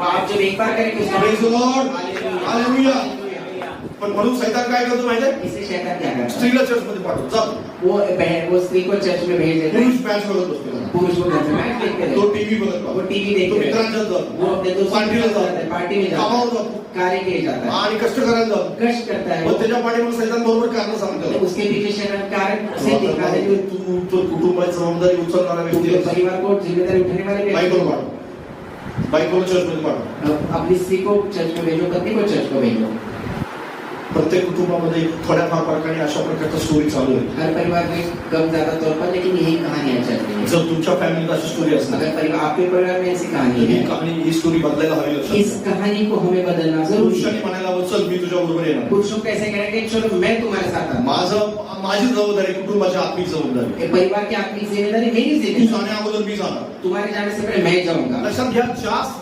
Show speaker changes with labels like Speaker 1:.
Speaker 1: वो आप जब एक बार करेंगे उसका
Speaker 2: Praise the Lord. Hallelujah. पण म्हणून सैतान काय करतो माहिती आहे?
Speaker 1: इससे शैतान क्या करता है?
Speaker 2: स्त्रीला चर्च मध्ये पाठवतो जा
Speaker 1: वो स्त्री को चर्च में भेज देता है,
Speaker 2: पुरुष मॅच बघत बसतो
Speaker 1: पुरुष को घर से मैच देखते
Speaker 2: तो
Speaker 1: रहते
Speaker 2: टीव्ही बघत
Speaker 1: हैं, वो
Speaker 2: पाहतो
Speaker 1: टीवी
Speaker 2: तो
Speaker 1: देखते रहते
Speaker 2: मित्रांच्यात
Speaker 1: हैं,
Speaker 2: जातो
Speaker 1: वो अपने दोस्तों के
Speaker 2: पार्टीला
Speaker 1: साथ जाता है,
Speaker 2: जातो
Speaker 1: पार्टी में जाता
Speaker 2: कामावर
Speaker 1: है,
Speaker 2: जातो
Speaker 1: कार्य के लिए जाता है,
Speaker 2: आणि कष्ट करायला जातो
Speaker 1: कष्ट करता है,
Speaker 2: मग त्याच्या पाठीमागे सैतान बरोबर कारण
Speaker 1: तो
Speaker 2: सांगतो
Speaker 1: उसके पीछे शैतान कारण से दिखा दे जो
Speaker 2: तू तो कुटुंबाची जबाबदारी उचलणारा व्यक्ती आहेस.
Speaker 1: परिवार को जिम्मेदारी उठाने वाले
Speaker 2: बायकोला
Speaker 1: व्यक्ति
Speaker 2: पाठव बायकोला चर्च मध्ये पाठव
Speaker 1: अपनी स्त्री को चर्च में भेजो, पति को चर्च में भेजो.
Speaker 2: प्रत्येक कुटुंबामध्ये थोड्याफार फरकाने अशा प्रकारच्या स्टोरी चालू आहे.
Speaker 1: हर परिवार में कम ज्यादा तौर पर, लेकिन यही कहानियां चलती हैं.
Speaker 2: जर तुमच्या फॅमिलीत अशी स्टोरी असणार
Speaker 1: अगर परिवार आपके परिवार में ऐसी कहानी
Speaker 2: ही
Speaker 1: है,
Speaker 2: कहाणी ही स्टोरी बदलायला हवी
Speaker 1: इस
Speaker 2: लक्षात
Speaker 1: कहानी को हमें बदलना जरूरी
Speaker 2: पुरुषांनी
Speaker 1: है.
Speaker 2: म्हणायला हवं चल मी तुझ्या बरोबर येणार
Speaker 1: पुरुषों कैसे करेंगे, चलो मैं तुम्हारे साथ आता
Speaker 2: माझी जबाबदारी कुटुंबाची आत्मिक जबाबदारी
Speaker 1: हूं. परिवार की आपकी जिम्मेदारी मेरी
Speaker 2: तू
Speaker 1: जिम्मेदारी.
Speaker 2: जाण्या अगोदर मी जाणार
Speaker 1: तुम्हारे जाने से पहले मैं जाऊंगा.
Speaker 2: लक्षात घ्या जास्त